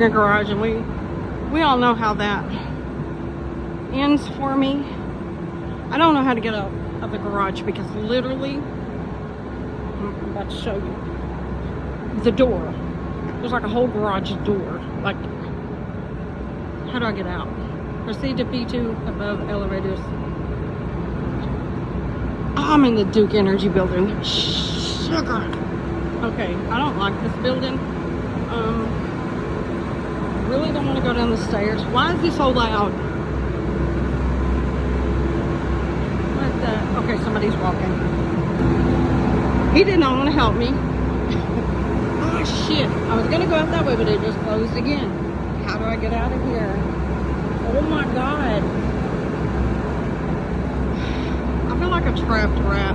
walk-in garage, and we all know how that ends for me. I don't know how to get out of the garage because literally, I'm about to show you, the door. There's like a whole garage door. Like, how do I get out? Proceed to P2 above elevators. I'm in the Duke Energy building. Sugar. Okay, I don't like this building. Really don't want to go down the stairs. Why is this so loud? What the? Okay, somebody's walking. He did not want to help me. Oh shit! I was gonna go out that way, but it just closed again. How do I get out of here? Oh my god! I feel like a trapped rat.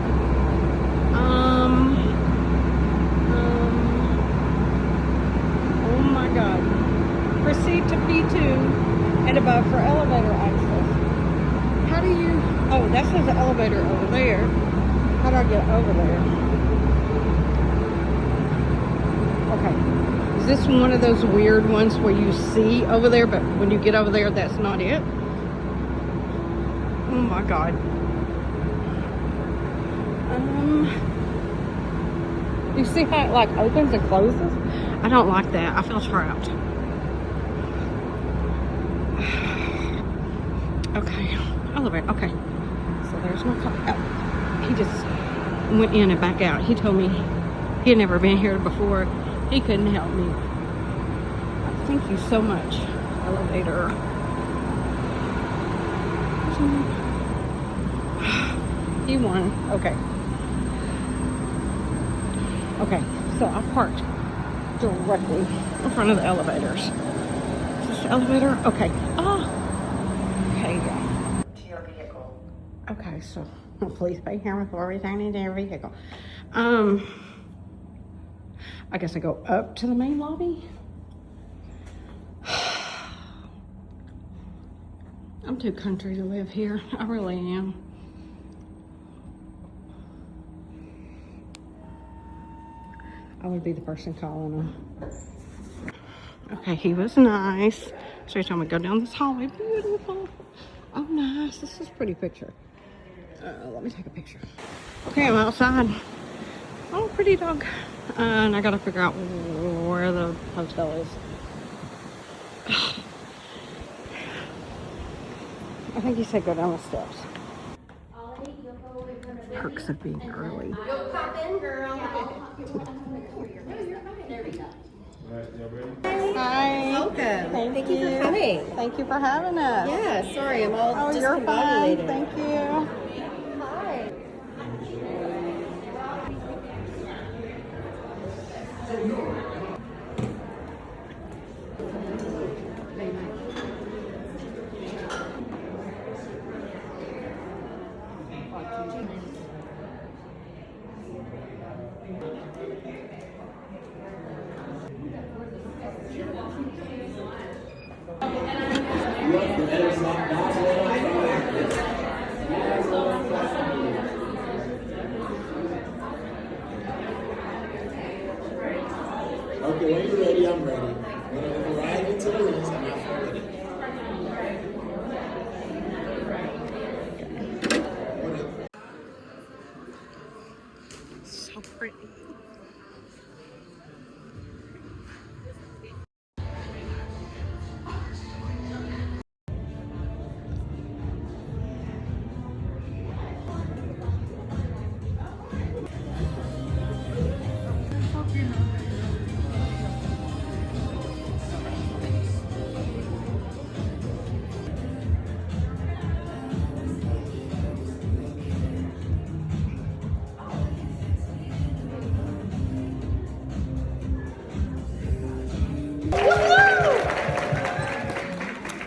Oh my god. Proceed to P2 and above for elevator access. How do you... Oh, that says the elevator over there. How do I get over there? Okay. Is this one of those weird ones where you see over there, but when you get over there, that's not it? Oh my god. You see how it like opens and closes? I don't like that. I feel trapped. Okay, elevator. Okay, so there's my car. Oh, he just went in and back out. He told me he had never been here before. He couldn't help me. Thank you so much, elevator. He won. Okay. Okay, so I parked directly in front of the elevators. Is this the elevator? Okay. Oh. Okay, yeah. To your vehicle. Okay, so please pay here before returning to your vehicle. I guess I go up to the main lobby. I'm too country to live here. I really am. I would be the person calling him. Okay, he was nice. So he told me to go down this hallway. Beautiful. Oh, nice. This is a pretty picture. Let me take a picture. Okay, I'm outside. Oh, pretty dog. And I gotta figure out where the hotel is. I think he said go down the steps. Perks of being early. You'll pop in, girl. Hi. Welcome. Thank you for coming. Thank you for having us. Yeah, sorry, I'm all Oh, you're fine. discombobulated. Thank you. Hi. Okay, when you're ready, I'm ready. When I arrive into the list, I'm not ready. So pretty.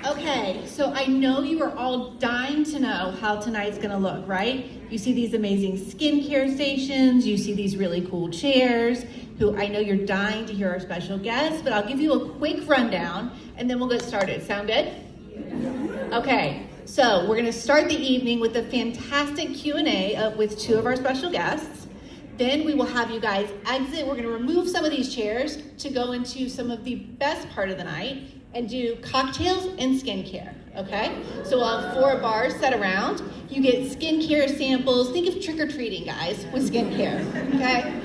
Okay, so I know you are all dying to know how tonight's gonna look, right? You see these amazing skincare stations, you see these really cool chairs, who I know you're dying to hear our special guests, but I'll give you a quick rundown and then we'll get started. Sound good? Okay, so we're gonna start the evening with a fantastic Q&A with two of our special guests. Then we will have you guys exit. We're gonna remove some of these chairs to go into some of the best part of the night and do cocktails and skincare, okay? So we'll have 4 bars set around. You get skincare samples. Think of trick-or-treating, guys, with skincare, okay?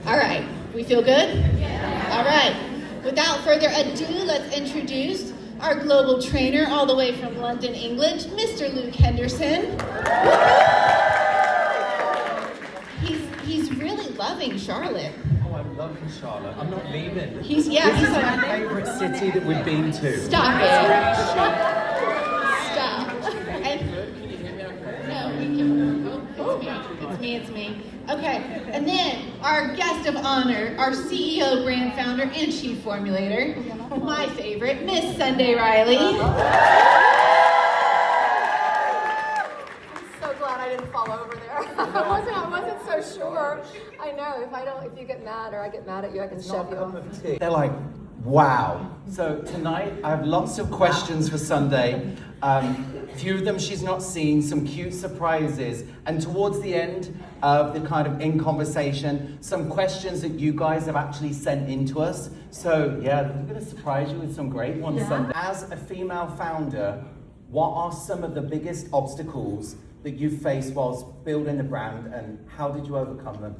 All right, we feel good? Yeah. All right, without further ado, let's introduce our global trainer all the way from London, England, Mr. Luke Henderson. He's really loving Charlotte. Oh, I'm loving Charlotte. I'm not leaving. He's This is like, my favourite city that we've been to. stop it. Stop. And, no, it's me. Okay, and then our guest of honor, our CEO, brand founder, and chief formulator, my favorite, Miss Sunday Riley. So glad I didn't fall over there. I wasn't so sure. I know if you get mad or I get mad at you, I can shove you off. They're like, wow. So tonight I have lots of questions for Sunday. A few of them she's not seen, some cute surprises, and towards the end of the kind of in conversation, some questions that you guys have actually sent in to us. So yeah, we're going to surprise you with some great ones Sunday. As a female founder, what are some of the biggest obstacles that you faced whilst building the brand, and how did you overcome them?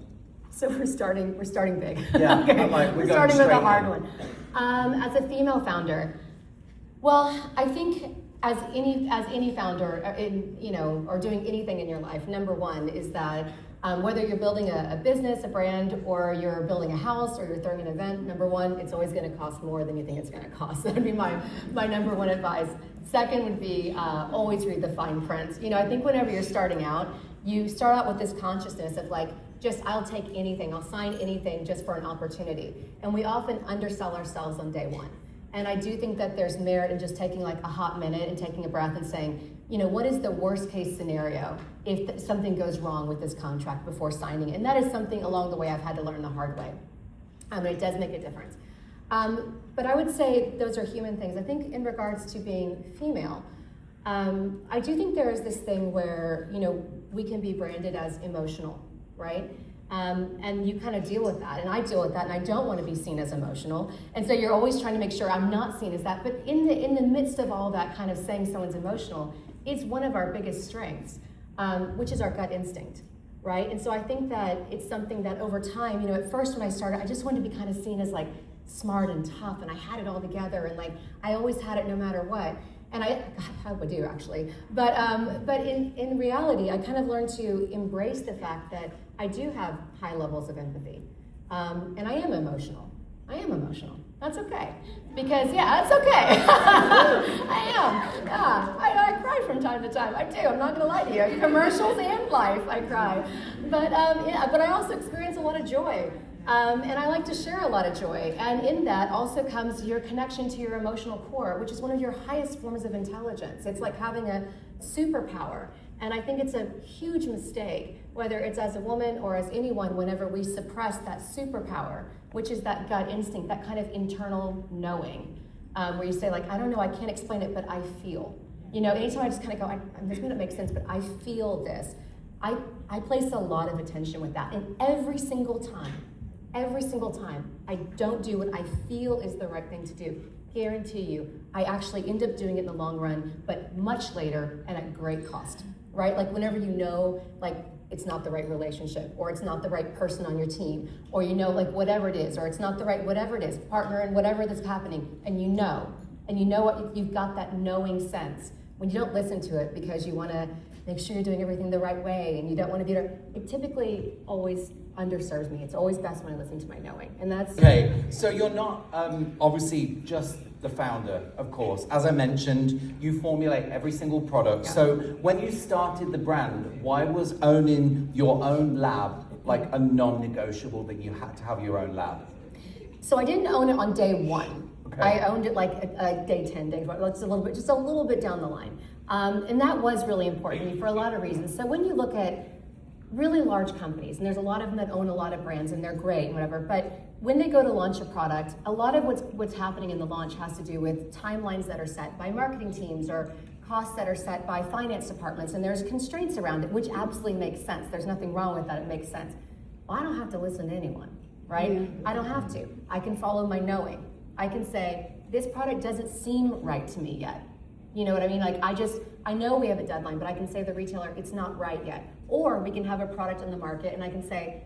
So we're starting big. Yeah, Okay. I'm like, we're going starting with a straight hard in. one. As a female founder, well, I think as any founder, or doing anything in your life, number one is that whether you're building a business, a brand, or you're building a house, or you're throwing an event, number one, it's always going to cost more than you think it's going to cost. That'd be my number one advice. Second would be always read the fine print. I think whenever you're starting out, you start out with this consciousness of like, just I'll take anything, I'll sign anything just for an opportunity. And we often undersell ourselves on day one. And I do think that there's merit in just taking like a hot minute and taking a breath and saying, what is the worst case scenario if something goes wrong with this contract before signing? And that is something along the way I've had to learn the hard way. But it does make a difference. But I would say those are human things. I think in regards to being female, I do think there is this thing where, we can be branded as emotional, right? And you kind of deal with that, and I deal with that, and I don't want to be seen as emotional. And so you're always trying to make sure I'm not seen as that. But in the midst of all that kind of saying someone's emotional, it's one of our biggest strengths, which is our gut instinct, right? And so I think that it's something that over time, at first when I started, I just wanted to be kind of seen as like smart and tough, and I had it all together, and like I always had it no matter what. And I hope I do actually, but in reality, I kind of learned to embrace the fact that I do have high levels of empathy, and I am emotional. That's okay, because that's okay. I am. Yeah, I cry from time to time. I do. I'm not going to lie to you. Commercials and life, I cry. But but I also experience a lot of joy. And I like to share a lot of joy. And in that also comes your connection to your emotional core, which is one of your highest forms of intelligence. It's like having a superpower. And I think it's a huge mistake, whether it's as a woman or as anyone, whenever we suppress that superpower, which is that gut instinct, that kind of internal knowing, where you say like, I don't know, I can't explain it, but I feel. Anytime I just kind of go, this may not make sense, but I feel this. I place a lot of attention with that. And every single time, I don't do what I feel is the right thing to do. Guarantee you, I actually end up doing it in the long run, but much later and at great cost, right? Like whenever like it's not the right relationship, or it's not the right person on your team, or like whatever it is, or it's not the right whatever it is, partner and whatever that's happening, and you know what, you've got that knowing sense. When you don't listen to it because you want to make sure you're doing everything the right way and you don't want to be there, it typically always underserves me. It's always best when I listen to my knowing, and that's... Okay, so you're not obviously just the founder, of course. As I mentioned, you formulate every single product. Yeah. So when you started the brand, why was owning your own lab like a non-negotiable, that you had to have your own lab? So I didn't own it on day one. Okay. I owned it like day 10, day 12, just a little bit down the line. And that was really important to me for a lot of reasons. So when you look at really large companies, and there's a lot of them that own a lot of brands, and they're great and whatever, but when they go to launch a product, a lot of what's happening in the launch has to do with timelines that are set by marketing teams or costs that are set by finance departments, and there's constraints around it, which absolutely makes sense. There's nothing wrong with that, it makes sense. well, I don't have to listen to anyone, right? I don't have to. I can follow my knowing. I can say, this product doesn't seem right to me yet. You know what I mean? Like I know we have a deadline, but I can say to the retailer, it's not right yet. Or we can have a product on the market and I can say,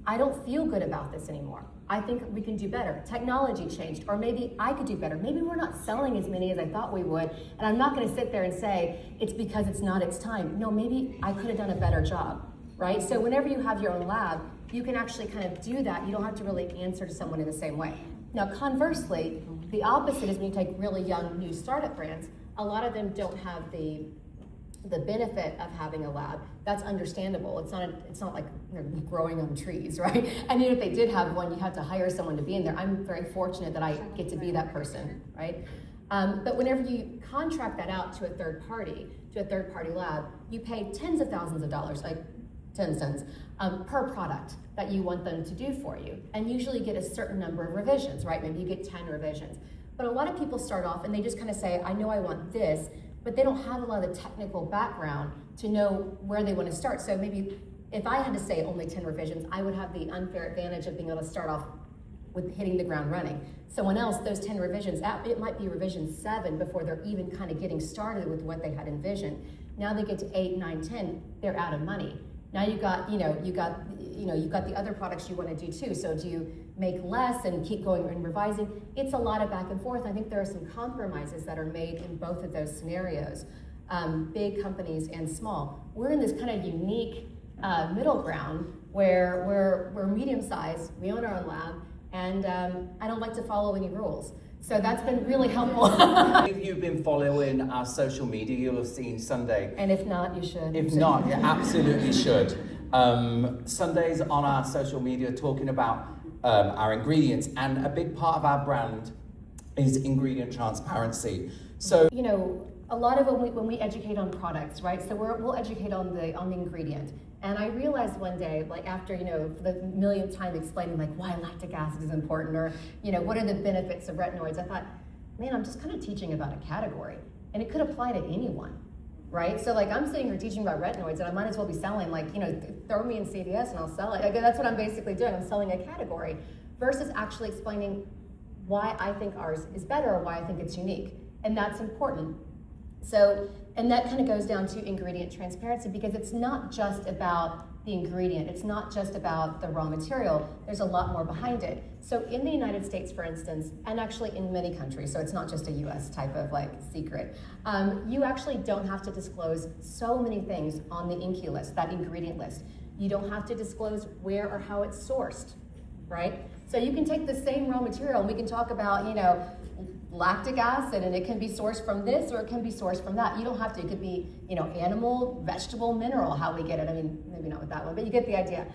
I don't feel good about this anymore. I think we can do better. Technology changed, or maybe I could do better. Maybe we're not selling as many as I thought we would, and I'm not gonna sit there and say, it's because it's not its time. No, maybe I could have done a better job, right? So whenever you have your own lab, you can actually kind of do that. You don't have to really answer to someone in the same way. Now, conversely, the opposite is when you take really young, new startup brands, a lot of them don't have the benefit of having a lab. That's understandable. It's not like they're growing on trees, right? And even if they did have one, you have to hire someone to be in there. I'm very fortunate that I get to be that person, right? But whenever you contract that out to a third party lab, you pay tens of thousands of dollars, like 10 cents, per product that you want them to do for you. And usually you get a certain number of revisions, right? Maybe you get 10 revisions. But a lot of people start off and they just kind of say, I know I want this, but they don't have a lot of the technical background to know where they want to start. So maybe if I had to say only 10 revisions, I would have the unfair advantage of being able to start off with hitting the ground running. Someone else, those 10 revisions, it might be revision 7 before they're even kind of getting started with what they had envisioned. Now they get to 8, 9, 10, they're out of money. Now you got the other products you want to do too. So do you make less and keep going and revising? It's a lot of back and forth. I think there are some compromises that are made in both of those scenarios, big companies and small. We're in this kind of unique middle ground where we're medium-sized, we own our own lab, and I don't like to follow any rules. So that's been really helpful. If you've been following our social media, you'll have seen Sunday. And if not, you should. If not, you absolutely should. Sunday's on our social media talking about our ingredients, and a big part of our brand is ingredient transparency. So, a lot of when we educate on products, right? So we'll educate on the ingredient. And I realized one day, like after, the millionth time explaining like why lactic acid is important, or, what are the benefits of retinoids, I thought, man, I'm just kind of teaching about a category, and it could apply to anyone, right? So like I'm sitting here teaching about retinoids, and I might as well be selling throw me in CVS and I'll sell it. That's what I'm basically doing. I'm selling a category versus actually explaining why I think ours is better or why I think it's unique. And that's important. So, and that kind of goes down to ingredient transparency, because it's not just about the ingredient. It's not just about the raw material. There's a lot more behind it. So in the United States, for instance, and actually in many countries, so it's not just a US type of secret, you actually don't have to disclose so many things on the INCI list, that ingredient list. You don't have to disclose where or how it's sourced, right? So you can take the same raw material and we can talk about, lactic acid, and it can be sourced from this or it can be sourced from that. You don't have to. It could be, animal, vegetable, mineral, how we get it. I mean, maybe not with that one, but you get the idea.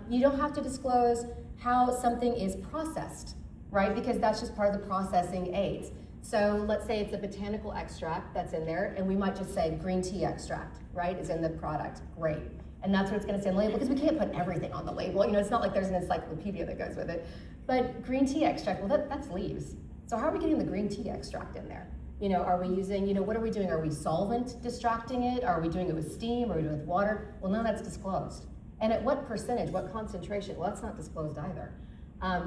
You don't have to disclose how something is processed, right? Because that's just part of the processing aids. So let's say it's a botanical extract that's in there, and we might just say green tea extract, right, is in the product. Great. And that's what it's going to say on the label, because we can't put everything on the label. It's not like there's an encyclopedia that goes with it. But green tea extract, well, that's leaves. So how are we getting the green tea extract in there? Are we using, what are we doing? Are we solvent distracting it? Are we doing it with steam? Are we doing it with water? Well, none of that's disclosed. And at what percentage, what concentration? Well, that's not disclosed either.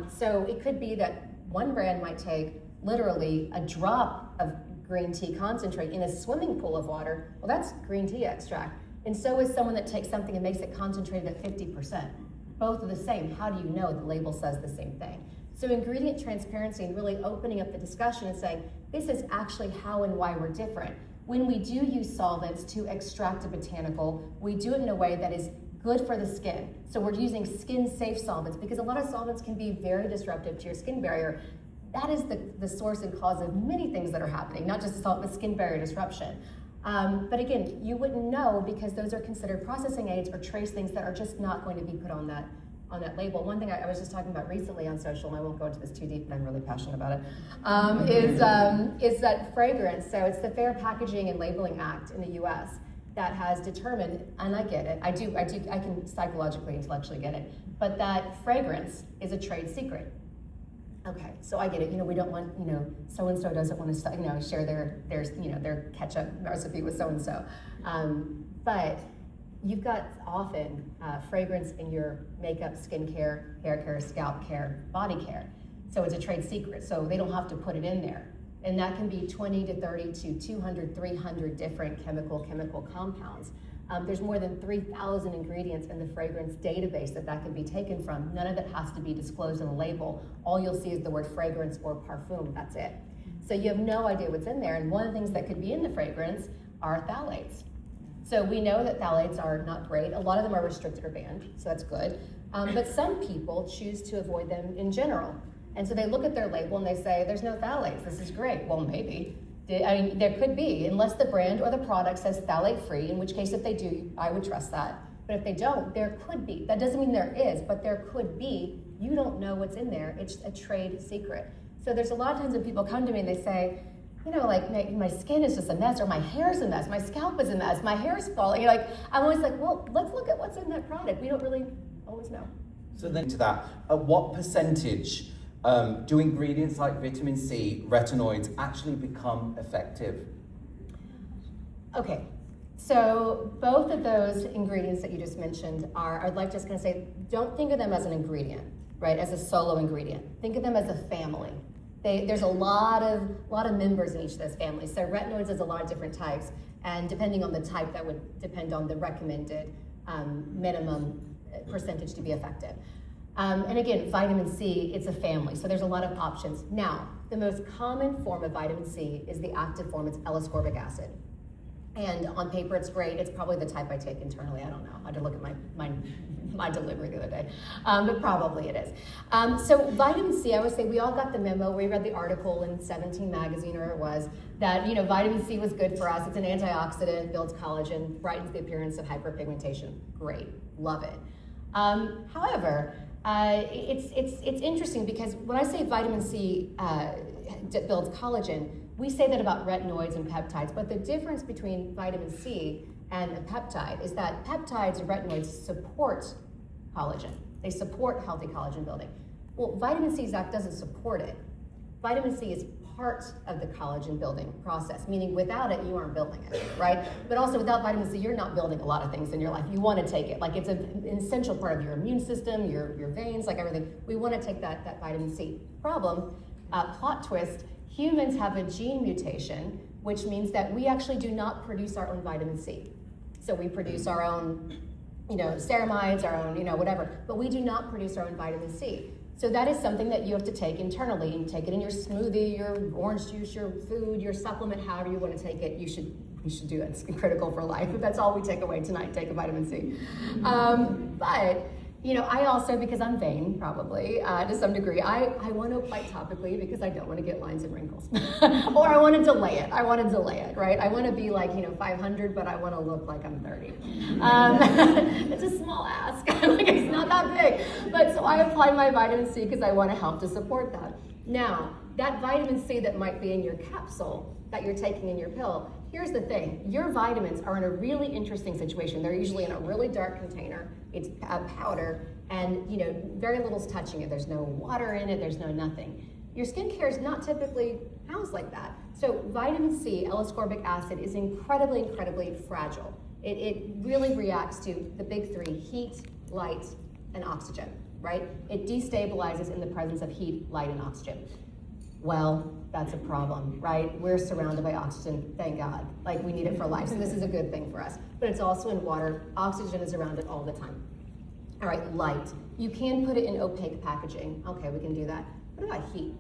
So it could be that one brand might take literally a drop of green tea concentrate in a swimming pool of water. Well, that's green tea extract. And so is someone that takes something and makes it concentrated at 50%. Both are the same. How do you know the label says the same thing? So ingredient transparency and really opening up the discussion and saying, this is actually how and why we're different. When we do use solvents to extract a botanical, we do it in a way that is good for the skin. So we're using skin-safe solvents, because a lot of solvents can be very disruptive to your skin barrier. That is the source and cause of many things that are happening, not just the skin barrier disruption. But again, you wouldn't know, because those are considered processing aids or trace things that are just not going to be put on that label. One thing I was just talking about recently on social, and I won't go into this too deep, but I'm really passionate about it, is that fragrance. So it's the Fair Packaging and Labeling Act in the US that has determined, and I get it, I can psychologically, intellectually get it, but that fragrance is a trade secret. Okay, so I get it. We don't want, so-and-so doesn't want to, share their ketchup recipe with so-and-so. But you've got often fragrance in your makeup, skincare, hair care, scalp care, body care. So it's a trade secret, so they don't have to put it in there. And that can be 20 to 30 to 200, 300 different chemical compounds. There's more than 3,000 ingredients in the fragrance database that can be taken from. None of it has to be disclosed in a label. All you'll see is the word fragrance or parfum, that's it. So you have no idea what's in there. And one of the things that could be in the fragrance are phthalates. So we know that phthalates are not great. A lot of them are restricted or banned, so that's good. But some people choose to avoid them in general. And so they look at their label and they say, there's no phthalates, this is great. Well, maybe. I mean, there could be, unless the brand or the product says phthalate free, in which case if they do, I would trust that. But if they don't, there could be. That doesn't mean there is, but there could be. You don't know what's in there. It's a trade secret. So there's a lot of times when people come to me and they say, you know, like my skin is just a mess, or my hair's a mess, my scalp is a mess, my hair's falling. You're like, I'm always like, well, let's look at what's in that product. We don't really always know. So then to that, at what percentage do ingredients like vitamin C, retinoids, actually become effective? Okay, so both of those ingredients that you just mentioned I'd like just gonna say, don't think of them as an ingredient, right? As a solo ingredient. Think of them as a family. There's a lot of members in each of those families. So retinoids is a lot of different types, and depending on the type, that would depend on the recommended minimum percentage to be effective. And again, vitamin C, it's a family, so there's a lot of options. Now, the most common form of vitamin C is the active form. It's L-ascorbic acid. And on paper, it's great. It's probably the type I take internally. I don't know. I had to look at my delivery the other day, but probably it is. So vitamin C, I would say we all got the memo. We read the article in 17 magazine, or it was, that vitamin C was good for us. It's an antioxidant, builds collagen, brightens the appearance of hyperpigmentation. Great, love it. However, it's interesting because when I say vitamin C builds collagen, we say that about retinoids and peptides, but the difference between vitamin C and a peptide is that peptides and retinoids support collagen. They support healthy collagen building. Well, vitamin C, Zach, doesn't support it. Vitamin C is part of the collagen building process, meaning without it, you aren't building it, right? But also without vitamin C, you're not building a lot of things in your life. You want to take it. Like it's an essential part of your immune system, your veins, like everything. We want to take that vitamin C. Problem, plot twist, humans have a gene mutation, which means that we actually do not produce our own vitamin C. So we produce our own, ceramides, our own, whatever, but we do not produce our own vitamin C. So that is something that you have to take internally. You take it in your smoothie, your orange juice, your food, your supplement, however you want to take it. You should do that. It's critical for life. If that's all we take away tonight, take a vitamin C. But I also, because I'm vain, probably, to some degree, I want to apply topically because I don't want to get lines and wrinkles. Or I want to delay it. Right? I want to be like, 500, but I want to look like I'm 30. It's a small ask. Like, it's not that big. But so I apply my vitamin C because I want to help to support that. Now, that vitamin C that might be in your capsule that you're taking in your pill, here's the thing. Your vitamins are in a really interesting situation. They're usually in a really dark container. It's a powder, and very little's touching it. There's no water in it. There's no nothing. Your skincare is not typically housed like that. So vitamin C, L-ascorbic acid, is incredibly, incredibly fragile. It really reacts to the big three: heat, light, and oxygen, right? It destabilizes in the presence of heat, light, and oxygen. Well, that's a problem, right? We're surrounded by oxygen, thank God. Like, we need it for life, so this is a good thing for us. But it's also in water. Oxygen is around it all the time. All right, light. You can put it in opaque packaging. Okay, we can do that. What about heat?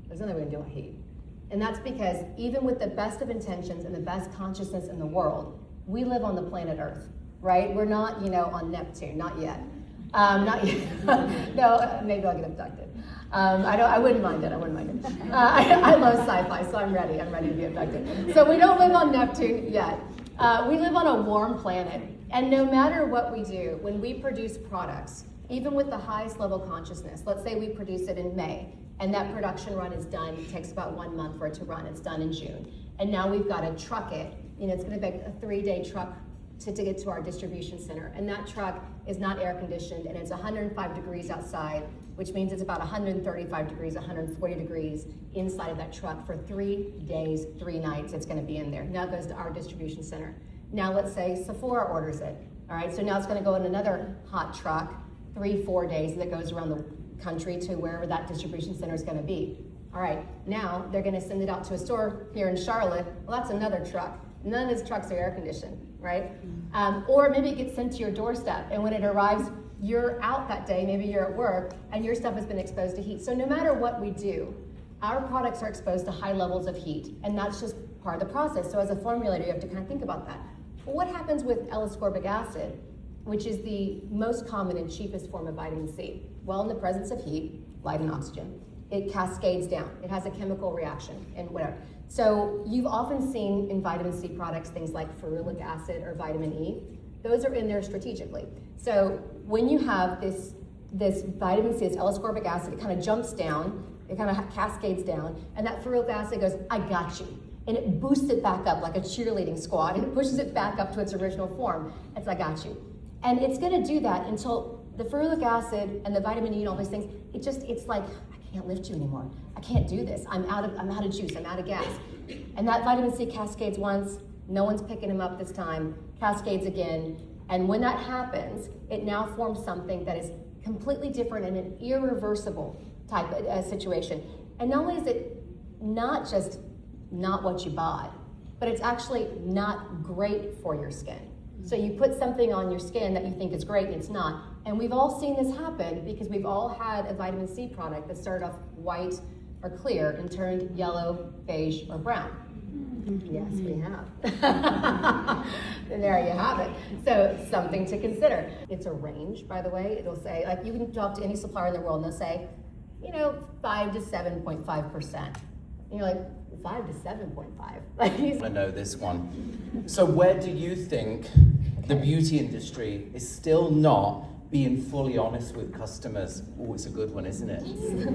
There's nothing we can do with heat. And that's because even with the best of intentions and the best consciousness in the world, we live on the planet Earth, right? We're not, on Neptune, not yet. Not yet. No, maybe I'll get abducted. I wouldn't mind it. I love sci-fi, so I'm ready to be abducted. So we don't live on Neptune yet. We live on a warm planet. And no matter what we do, when we produce products, even with the highest level consciousness, let's say we produce it in May, and that production run is done. It takes about 1 month for it to run. It's done in June. And now we've got to truck it. It's going to be a 3-day truck to get to our distribution center. And that truck is not air conditioned, and it's 105 degrees outside, which means it's about 135 degrees, 140 degrees inside of that truck for 3 days, 3 nights. It's going to be in there. Now it goes to our distribution center. Now let's say Sephora orders it. All right, so now it's gonna go in another hot truck, 3-4 days that goes around the country to wherever that distribution center is gonna be. All right, now they're gonna send it out to a store here in Charlotte. Well, that's another truck. None of these trucks are air conditioned, right? Or maybe it gets sent to your doorstep, and when it arrives, you're out that day, maybe you're at work, and your stuff has been exposed to heat. So no matter what we do, our products are exposed to high levels of heat, and that's just part of the process. So as a formulator, you have to kind of think about that. But what happens with L-ascorbic acid, which is the most common and cheapest form of vitamin C? Well, in the presence of heat, light and oxygen, it cascades down. It has a chemical reaction and whatever. So you've often seen in vitamin C products things like ferulic acid or vitamin E. Those are in there strategically. So when you have this vitamin C, this L-ascorbic acid, it kind of jumps down, it kind of cascades down, and that ferulic acid goes, I got you. And it boosts it back up like a cheerleading squad, and it pushes it back up to its original form. It's I got you. And it's gonna do that until the ferulic acid and the vitamin E and all these things, it's like, I can't lift you anymore. I can't do this. I'm out of juice, I'm out of gas. And that vitamin C cascades once, no one's picking him up this time, cascades again. And when that happens, it now forms something that is completely different and an irreversible type of situation. And not only is it not just not what you bought, but it's actually not great for your skin. So you put something on your skin that you think is great and it's not. And we've all seen this happen because we've all had a vitamin C product that started off white or clear and turned yellow, beige, or brown. Yes, we have. And there you have it. So something to consider. It's a range, by the way. It'll say, like you can talk to any supplier in the world and they'll say, 5 to 7.5%. And you're like, 5 to 7.5. I know this one. So where do you think the beauty industry is still not being fully honest with customers? Oh, it's a good one, isn't it?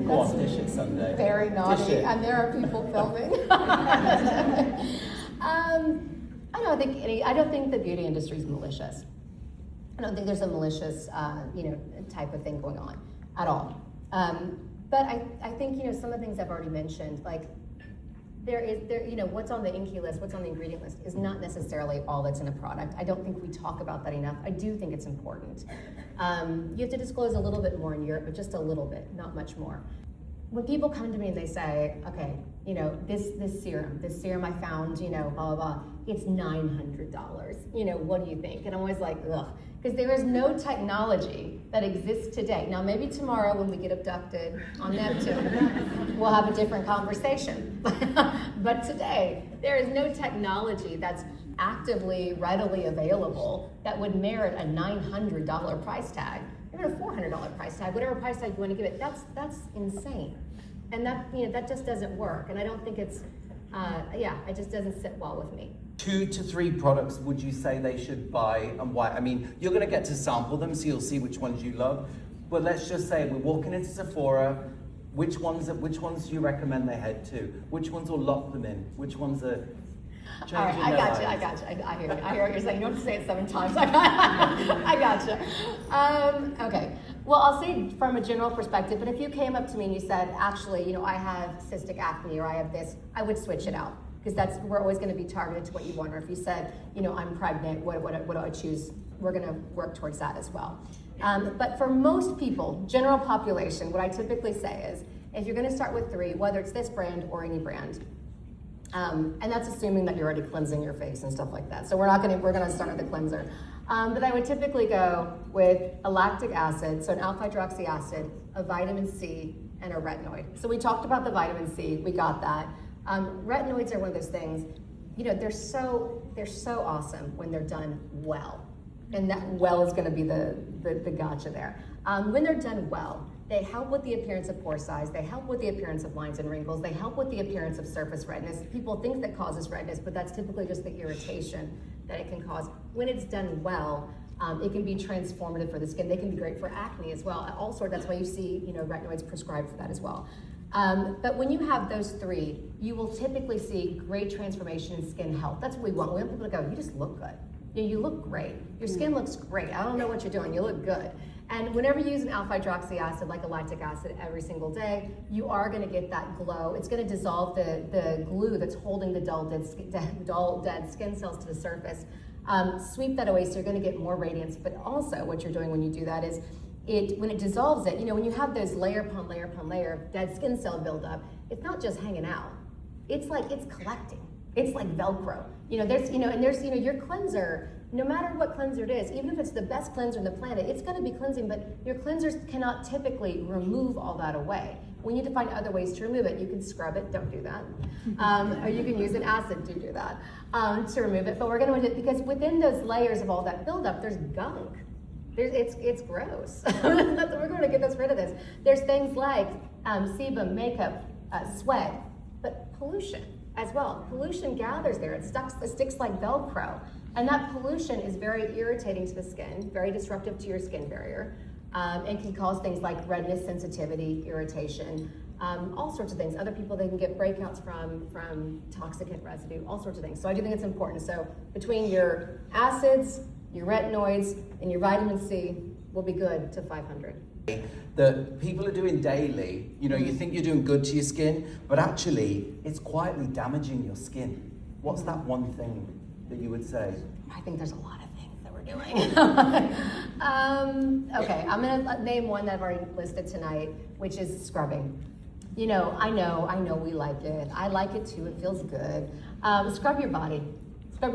Go on, dish it Sunday. Very naughty, Dish it. and there are people filming. I don't think the beauty industry is malicious. I don't think there's a malicious, type of thing going on at all. But I think some of the things I've already mentioned, like what's on the INCI list, what's on the ingredient list is not necessarily all that's in a product. I don't think we talk about that enough. I do think it's important. You have to disclose a little bit more in Europe, but just a little bit, not much more. When people come to me and they say, okay, this serum I found, blah, blah, blah, it's $900. What do you think? And I'm always like, ugh. Because there is no technology that exists today. Now, maybe tomorrow when we get abducted on Neptune, we'll have a different conversation. But today, there is no technology that's actively, readily available that would merit a $900 price tag, even a $400 price tag, whatever price tag you want to give it. That's insane. And that just doesn't work. And I don't think it's, it just doesn't sit well with me. 2 to 3 products would you say they should buy and why? I mean, you're going to get to sample them, so you'll see which ones you love. But let's just say we're walking into Sephora. Which ones do you recommend they head to? Which ones will lock them in? Which ones are changing All right, I got you. I hear what you're saying. You don't have to say it 7 times. I got you. Okay. Well, I'll say from a general perspective, but if you came up to me and you said, actually, I have cystic acne or I have this, I would switch it out. Because we're always going to be targeted to what you want. Or if you said, I'm pregnant, what do I choose? We're going to work towards that as well. But for most people, general population, what I typically say is, if you're going to start with 3, whether it's this brand or any brand, and that's assuming that you're already cleansing your face and stuff like that. So we're going to start with the cleanser. But I would typically go with a lactic acid, so an alpha hydroxy acid, a vitamin C, and a retinoid. So we talked about the vitamin C. We got that. Retinoids are one of those things, they're so awesome when they're done well. And that well is gonna be the gotcha there. When they're done well, they help with the appearance of pore size, they help with the appearance of lines and wrinkles, they help with the appearance of surface redness. People think that causes redness, but that's typically just the irritation that it can cause. When it's done well, it can be transformative for the skin. They can be great for acne as well. Also, that's why you see, retinoids prescribed for that as well. But when you have those 3, you will typically see great transformation in skin health. That's what we want. We want people to go, you just look good. You look great. Your skin looks great. I don't know what you're doing. You look good. And whenever you use an alpha hydroxy acid, like a lactic acid, every single day, you are going to get that glow. It's going to dissolve the glue that's holding the dull, dead skin cells to the surface. Sweep that away so you're going to get more radiance. But also what you're doing when you do that is when it dissolves it, when you have those layer upon layer upon layer of dead skin cell buildup, it's not just hanging out. It's like it's collecting. It's like Velcro. There's your cleanser. No matter what cleanser it is, even if it's the best cleanser on the planet, it's going to be cleansing, but your cleansers cannot typically remove all that away. We need to find other ways to remove it. You can scrub it, don't do that. Or you can use an acid to do that, to remove it. But we're going to do it because within those layers of all that buildup, there's gunk. It's gross. We're going to get rid of this. There's things like sebum, makeup, sweat, but pollution as well. Pollution gathers there. It sticks like Velcro. And that pollution is very irritating to the skin, very disruptive to your skin barrier, and can cause things like redness, sensitivity, irritation, all sorts of things. Other people, they can get breakouts from toxicant residue, all sorts of things. So I do think it's important. So between your acids, your retinoids, and your vitamin C, will be good to 500. That people are doing daily, you think you're doing good to your skin, but actually it's quietly damaging your skin. What's that one thing that you would say? I think there's a lot of things that we're doing. Okay, I'm gonna name one that I've already listed tonight, which is scrubbing. I know we like it. I like it too, it feels good. Scrub your body, scrub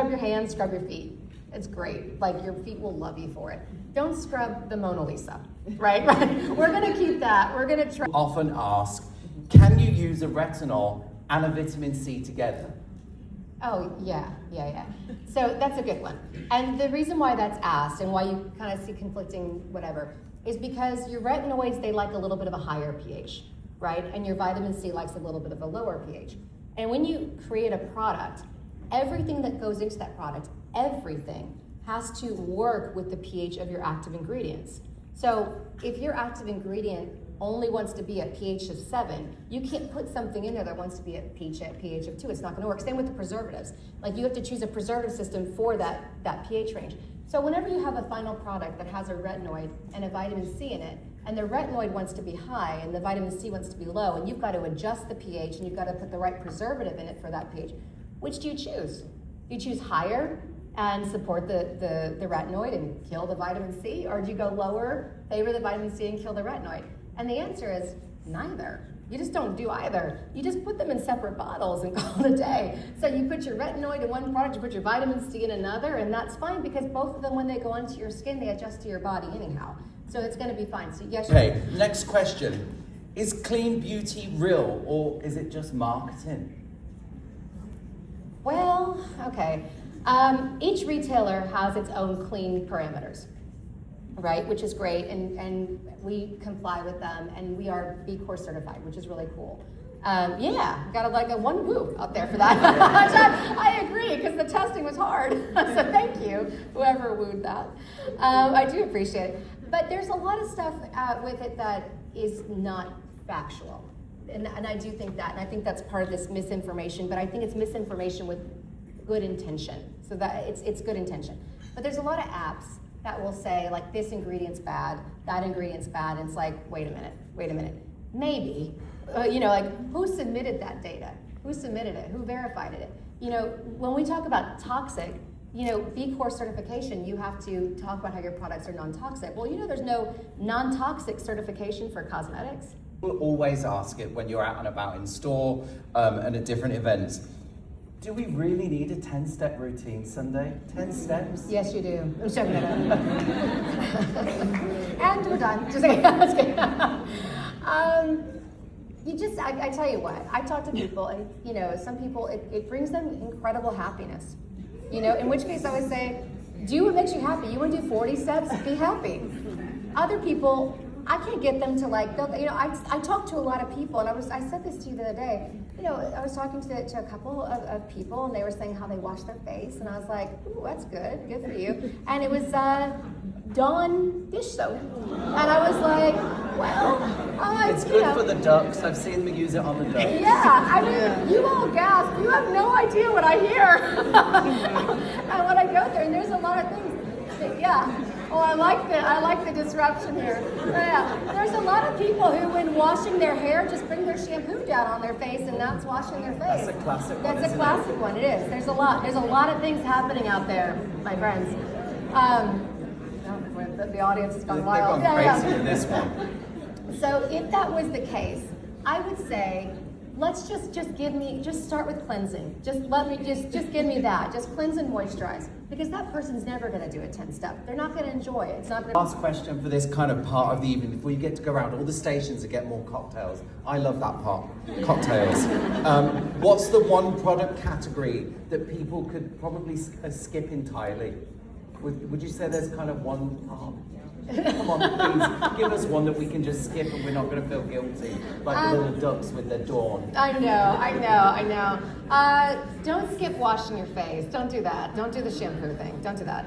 your hands, scrub your feet. It's great, like your feet will love you for it. Don't scrub the Mona Lisa, right? We're gonna keep that, we're gonna try. Often ask, can you use a retinol and a vitamin C together? Oh, yeah. So that's a good one. And the reason why that's asked and why you kind of see conflicting whatever is because your retinoids, they like a little bit of a higher pH, right? And your vitamin C likes a little bit of a lower pH. And when you create a product, everything that goes into that product, everything has to work with the pH of your active ingredients. So if your active ingredient only wants to be at pH of 7, you can't put something in there that wants to be at pH of 2. It's not gonna work. Same with the preservatives. Like you have to choose a preservative system for that pH range. So whenever you have a final product that has a retinoid and a vitamin C in it, and the retinoid wants to be high and the vitamin C wants to be low, and you've got to adjust the pH and you've got to put the right preservative in it for that pH, which do you choose? Do you choose higher and support the retinoid and kill the vitamin C, or do you go lower, favor the vitamin C and kill the retinoid? And the answer is neither. You just don't do either. You just put them in separate bottles and call it a day. So you put your retinoid in one product, you put your vitamin C in another, and that's fine because both of them, when they go onto your skin, they adjust to your body anyhow. So it's gonna be fine. So yes. Okay, next question. Is clean beauty real or is it just marketing? Well, okay. Each retailer has its own clean parameters, right? Which is great, and we comply with them, and we are B Corp certified, which is really cool. Yeah, got a one woo out there for that. I agree, because the testing was hard. So thank you, whoever wooed that. I do appreciate it. But there's a lot of stuff with it that is not factual. And I do think that, and I think that's part of this misinformation, but I think it's misinformation with good intention. So that it's good intention. But there's a lot of apps that will say, like, this ingredient's bad, that ingredient's bad, and it's like, wait a minute. Maybe, like, who submitted that data? Who submitted it? Who verified it? When we talk about toxic, B Corp certification, you have to talk about how your products are non-toxic. Well, there's no non-toxic certification for cosmetics. We'll always ask it when you're out and about in store and at different events. Do we really need a 10-step routine, Sunday? 10 steps? Yes, you do. I'm joking. And we're done. Just kidding. I tell you what, I talk to people, and some people, it brings them incredible happiness. In which case I would say, do what makes you happy. You want to do 40 steps? Be happy. Other people, I can't get them to I talk to a lot of people, and I said this to you the other day. I was talking to a couple of people, and they were saying how they wash their face, and I was like, ooh, that's good for you. And it was Dawn dish soap, and I was like, well, it's good for the ducks. I've seen them use it on the ducks. Yeah, I mean, you all gasp. You have no idea what I hear. And when I go there, and there's a lot of things. Yeah. Oh, I like the disruption here. Yeah, there's a lot of people who, when washing their hair, just bring their shampoo down on their face, and that's washing their face. That's a classic one. That's a classic one. It is. There's a lot of things happening out there, my friends. The audience has gone wild. They've gone crazy in this one. So if that was the case, I would say, let's just start with cleansing. Just give me that. Just cleanse and moisturize. Because that person's never going to do a 10-step. They're not going to enjoy it. It's not going to. Last question for this kind of part of the evening before you get to go around all the stations and get more cocktails. I love that part, cocktails. What's the one product category that people could probably skip entirely? Would you say there's kind of one part? Come on, please, give us one that we can just skip and we're not going to feel guilty, like the little ducks with their dawn. I know. Don't skip washing your face. Don't do that. Don't do the shampoo thing. Don't do that.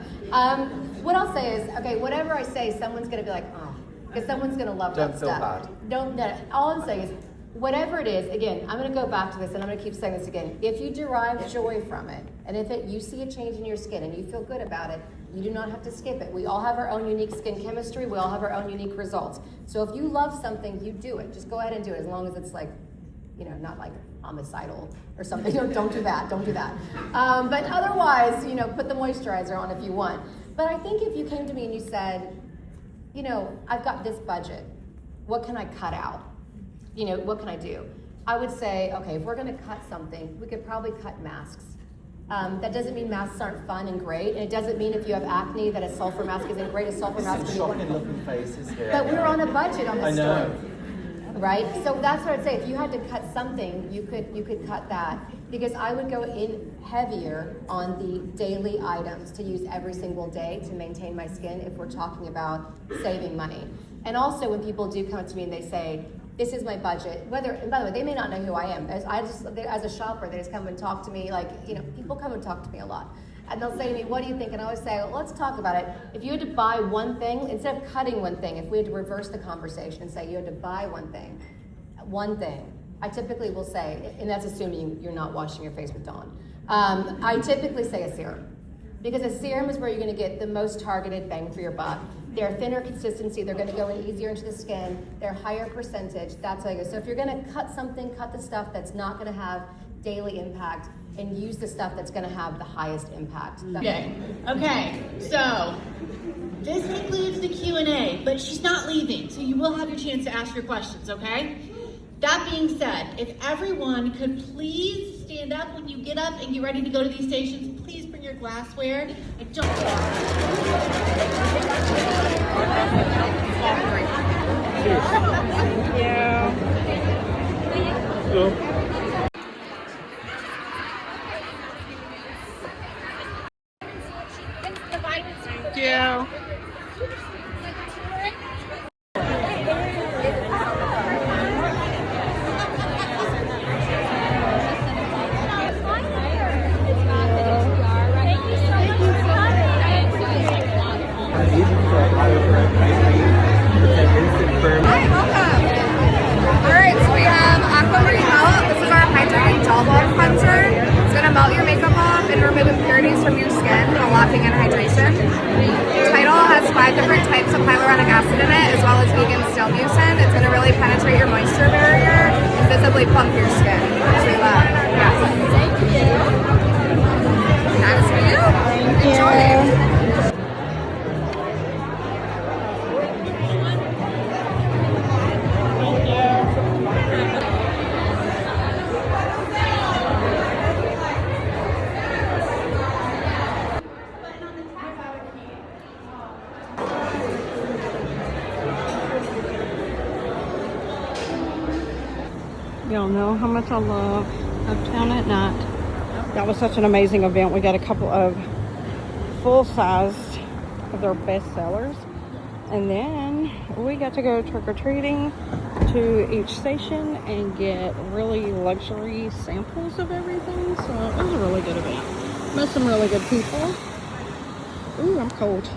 What I'll say is, okay, whatever I say, someone's going to be like, oh, because someone's going to love that stuff. Don't feel bad. No, all I'm saying is, whatever it is, again, I'm going to go back to this and I'm going to keep saying this again. If you derive joy from it, and if you see a change in your skin and you feel good about it, you do not have to skip it. We all have our own unique skin chemistry. We all have our own unique results. So if you love something, you do it. Just go ahead and do it, as long as it's like, not like homicidal or something. Don't do that. Don't do that. But otherwise, put the moisturizer on if you want. But I think if you came to me and you said, I've got this budget. What can I cut out? What can I do? I would say, okay, if we're going to cut something, we could probably cut masks. That doesn't mean masks aren't fun and great, and it doesn't mean if you have acne that a sulfur mask isn't great. A sulfur mask is shocking looking faces here. But we're on a budget on this I know. story, right? So that's what I'd say. If you had to cut something, you could cut that, because I would go in heavier on the daily items to use every single day to maintain my skin if we're talking about saving money. And also, when people do come to me and they say, this is my budget. And by the way, they may not know who I am. As a shopper, they just come and talk to me. People come and talk to me a lot, and they'll say to me, "What do you think?" And I always say, well, "Let's talk about it. If you had to buy one thing, instead of cutting one thing, if we had to reverse the conversation and say you had to buy one thing, I typically will say, and that's assuming you're not washing your face with Dawn. I typically say a serum, because a serum is where you're going to get the most targeted bang for your buck. They're thinner consistency, they're going to go in easier into the skin, they're higher percentage, that's how you go. So if you're going to cut something, cut the stuff that's not going to have daily impact, and use the stuff that's going to have the highest impact. Okay, so this concludes the Q&A, but she's not leaving, so you will have your chance to ask your questions, okay? That being said, if everyone could please stand up when you get up and get ready to go to these stations, please bring your glassware and don't Thank you. Melt your makeup off and remove impurities from your skin while locking in hydration. Tidal has 5 different types of hyaluronic acid in it, as well as vegan stelmucin. It's going to really penetrate your moisture barrier and visibly plump your skin, which we love. Yes. Thank you. That is for you. Enjoy. Y'all know how much I love Uptown at Night. That was such an amazing event. We got a couple of full-sized of their best sellers. And then we got to go trick-or-treating to each station and get really luxury samples of everything. So it was a really good event. Met some really good people. Ooh, I'm cold.